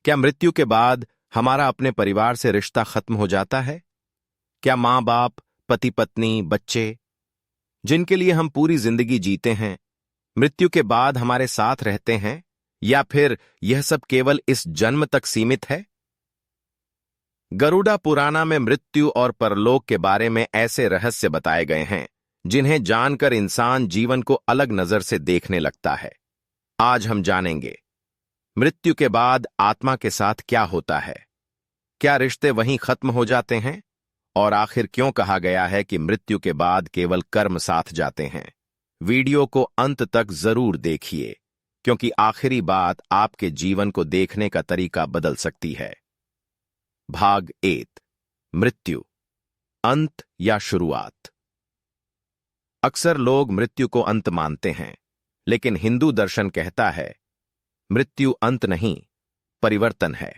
क्या मृत्यु के बाद हमारा अपने परिवार से रिश्ता खत्म हो जाता है? क्या माँ बाप, पति पत्नी, बच्चे, जिनके लिए हम पूरी जिंदगी जीते हैं, मृत्यु के बाद हमारे साथ रहते हैं, या फिर यह सब केवल इस जन्म तक सीमित है? गरुड़ा पुराना में मृत्यु और परलोक के बारे में ऐसे रहस्य बताए गए हैं जिन्हें जानकर इंसान जीवन को अलग नजर से देखने लगता है। आज हम जानेंगे मृत्यु के बाद आत्मा के साथ क्या होता है, क्या रिश्ते वहीं खत्म हो जाते हैं, और आखिर क्यों कहा गया है कि मृत्यु के बाद केवल कर्म साथ जाते हैं। वीडियो को अंत तक जरूर देखिए, क्योंकि आखिरी बात आपके जीवन को देखने का तरीका बदल सकती है। भाग 1, मृत्यु, अंत या शुरुआत। अक्सर लोग मृत्यु को अंत मानते हैं, लेकिन हिंदू दर्शन कहता है मृत्यु अंत नहीं, परिवर्तन है।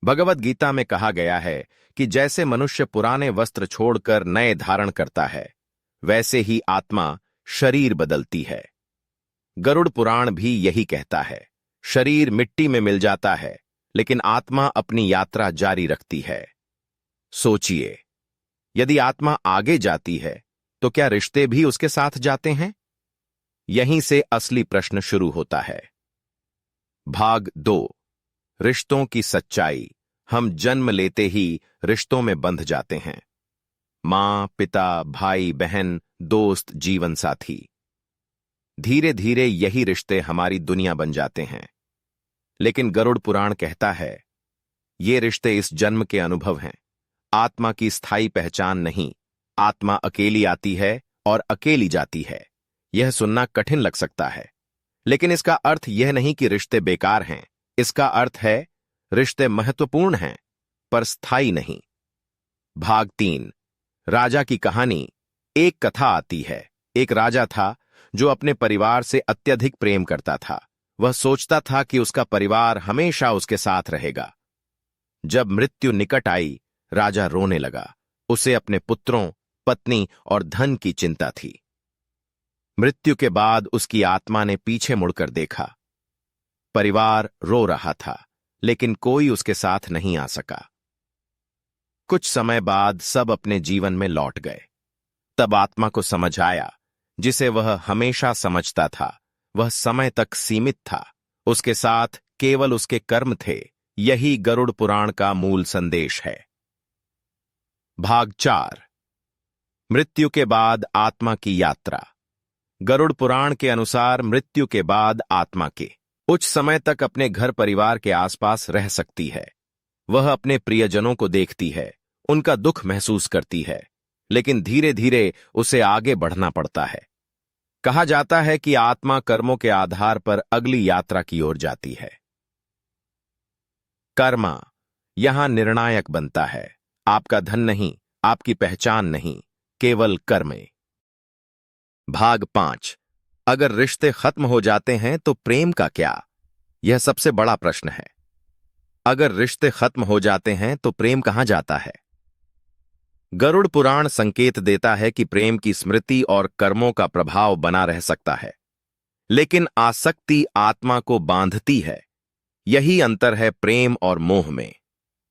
भगवद गीता में कहा गया है कि जैसे मनुष्य पुराने वस्त्र छोड़कर नए धारण करता है, वैसे ही आत्मा शरीर बदलती है। गरुड़ पुराण भी यही कहता है, शरीर मिट्टी में मिल जाता है, लेकिन आत्मा अपनी यात्रा जारी रखती है। सोचिए, यदि आत्मा आगे जाती है तो क्या रिश्ते भी उसके साथ जाते हैं? यहीं से असली प्रश्न शुरू होता है। भाग 2, रिश्तों की सच्चाई। हम जन्म लेते ही रिश्तों में बंध जाते हैं। मां, पिता, भाई, बहन, दोस्त, जीवन साथी। धीरे धीरे यही रिश्ते हमारी दुनिया बन जाते हैं। लेकिन गरुड़ पुराण कहता है ये रिश्ते इस जन्म के अनुभव हैं, आत्मा की स्थायी पहचान नहीं। आत्मा अकेली आती है और अकेली जाती है। यह सुनना कठिन लग सकता है, लेकिन इसका अर्थ यह नहीं कि रिश्ते बेकार हैं। इसका अर्थ है रिश्ते महत्वपूर्ण हैं, पर स्थायी नहीं। भाग 3, राजा की कहानी। एक कथा आती है। एक राजा था जो अपने परिवार से अत्यधिक प्रेम करता था। वह सोचता था कि उसका परिवार हमेशा उसके साथ रहेगा। जब मृत्यु निकट आई, राजा रोने लगा। उसे अपने पुत्रों, पत्नी और धन की चिंता थी। मृत्यु के बाद उसकी आत्मा ने पीछे मुड़कर देखा। परिवार रो रहा था, लेकिन कोई उसके साथ नहीं आ सका। कुछ समय बाद सब अपने जीवन में लौट गए। तब आत्मा को समझ आया, जिसे वह हमेशा समझता था, वह समय तक सीमित था। उसके साथ केवल उसके कर्म थे। यही गरुड़ पुराण का मूल संदेश है। भाग 4, मृत्यु के बाद आत्मा की यात्रा। गरुड़ पुराण के अनुसार मृत्यु के बाद आत्मा के कुछ समय तक अपने घर परिवार के आसपास रह सकती है। वह अपने प्रियजनों को देखती है, उनका दुख महसूस करती है, लेकिन धीरे धीरे उसे आगे बढ़ना पड़ता है। कहा जाता है कि आत्मा कर्मों के आधार पर अगली यात्रा की ओर जाती है। कर्मा यहां निर्णायक बनता है। आपका धन नहीं, आपकी पहचान नहीं, केवल कर्म। भाग 5, अगर रिश्ते खत्म हो जाते हैं तो प्रेम का क्या? यह सबसे बड़ा प्रश्न है। अगर रिश्ते खत्म हो जाते हैं तो प्रेम कहां जाता है? गरुड़ पुराण संकेत देता है कि प्रेम की स्मृति और कर्मों का प्रभाव बना रह सकता है, लेकिन आसक्ति आत्मा को बांधती है। यही अंतर है प्रेम और मोह में।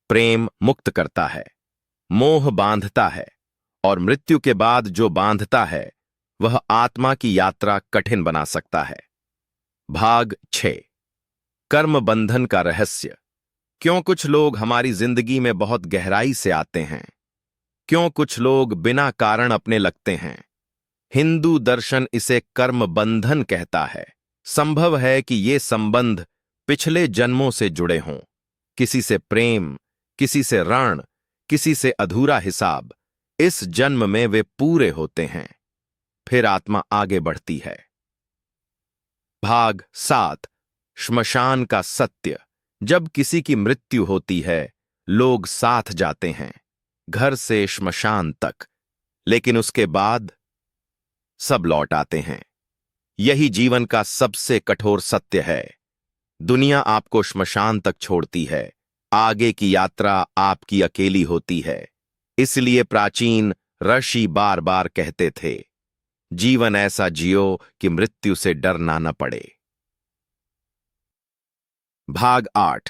प्रेम मुक्त करता है, मोह बांधता है, और मृत्यु के बाद जो बांधता है वह आत्मा की यात्रा कठिन बना सकता है। भाग 6, कर्म बंधन का रहस्य। क्यों कुछ लोग हमारी जिंदगी में बहुत गहराई से आते हैं? क्यों कुछ लोग बिना कारण अपने लगते हैं? हिंदू दर्शन इसे कर्म बंधन कहता है। संभव है कि ये संबंध पिछले जन्मों से जुड़े हों, किसी से प्रेम, किसी से ऋण, किसी से अधूरा हिसाब। इस जन्म में वे पूरे होते हैं, फिर आत्मा आगे बढ़ती है। भाग 7, श्मशान का सत्य। जब किसी की मृत्यु होती है, लोग साथ जाते हैं, घर से श्मशान तक, लेकिन उसके बाद सब लौट आते हैं। यही जीवन का सबसे कठोर सत्य है। दुनिया आपको श्मशान तक छोड़ती है, आगे की यात्रा आपकी अकेली होती है। इसलिए प्राचीन ऋषि बार बार कहते थे, जीवन ऐसा जियो कि मृत्यु से डरना न पड़े। भाग 8।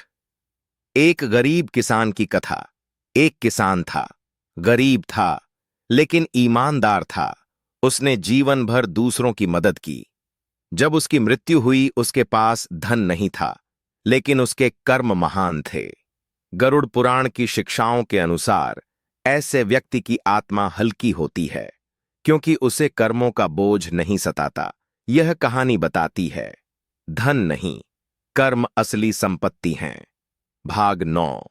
एक गरीब किसान की कथा। एक किसान था, गरीब था, लेकिन ईमानदार था। उसने जीवन भर दूसरों की मदद की। जब उसकी मृत्यु हुई, उसके पास धन नहीं था, लेकिन उसके कर्म महान थे। गरुड़ पुराण की शिक्षाओं के अनुसार ऐसे व्यक्ति की आत्मा हल्की होती है, क्योंकि उसे कर्मों का बोझ नहीं सताता। यह कहानी बताती है, धन नहीं, कर्म असली संपत्ति हैं। भाग 9।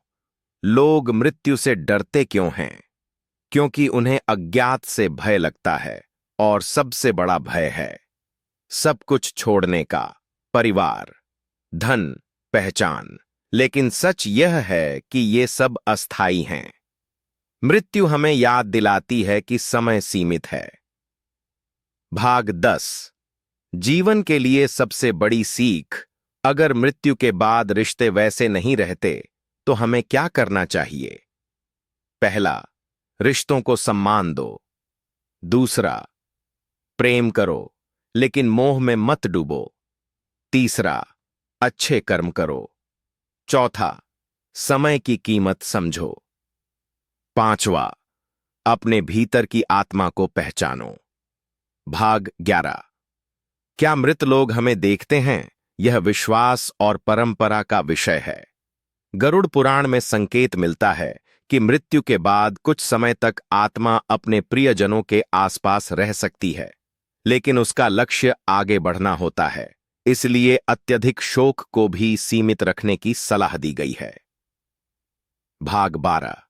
लोग मृत्यु से डरते क्यों हैं? क्योंकि उन्हें अज्ञात से भय लगता है, और सबसे बड़ा भय है सब कुछ छोड़ने का। परिवार, धन, पहचान। लेकिन सच यह है कि ये सब अस्थाई हैं। मृत्यु हमें याद दिलाती है कि समय सीमित है। भाग 10। जीवन के लिए सबसे बड़ी सीख। अगर मृत्यु के बाद रिश्ते वैसे नहीं रहते तो हमें क्या करना चाहिए? पहला, रिश्तों को सम्मान दो। दूसरा, प्रेम करो, लेकिन मोह में मत डूबो। तीसरा, अच्छे कर्म करो। चौथा, समय की कीमत समझो। पांचवा, अपने भीतर की आत्मा को पहचानो। भाग 11। क्या मृत लोग हमें देखते हैं? यह विश्वास और परंपरा का विषय है। गरुड़ पुराण में संकेत मिलता है कि मृत्यु के बाद कुछ समय तक आत्मा अपने प्रियजनों के आसपास रह सकती है, लेकिन उसका लक्ष्य आगे बढ़ना होता है। इसलिए अत्यधिक शोक को भी सीमित रखने की सलाह दी गई है। भाग 12।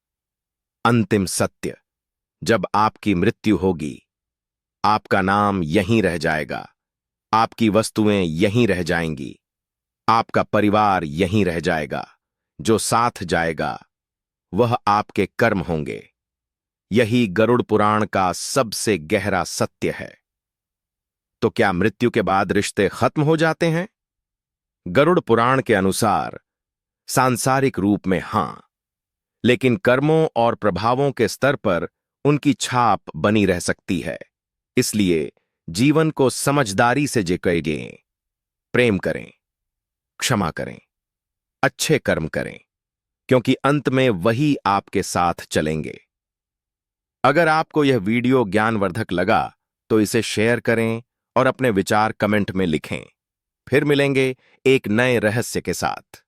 अंतिम सत्य। जब आपकी मृत्यु होगी, आपका नाम यहीं रह जाएगा, आपकी वस्तुएं यहीं रह जाएंगी, आपका परिवार यहीं रह जाएगा। जो साथ जाएगा वह आपके कर्म होंगे। यही गरुड़ पुराण का सबसे गहरा सत्य है। तो क्या मृत्यु के बाद रिश्ते खत्म हो जाते हैं? गरुड़ पुराण के अनुसार सांसारिक रूप में हां, लेकिन कर्मों और प्रभावों के स्तर पर उनकी छाप बनी रह सकती है। इसलिए जीवन को समझदारी से जिएं, प्रेम करें, क्षमा करें, अच्छे कर्म करें, क्योंकि अंत में वही आपके साथ चलेंगे। अगर आपको यह वीडियो ज्ञानवर्धक लगा तो इसे शेयर करें और अपने विचार कमेंट में लिखें। फिर मिलेंगे एक नए रहस्य के साथ।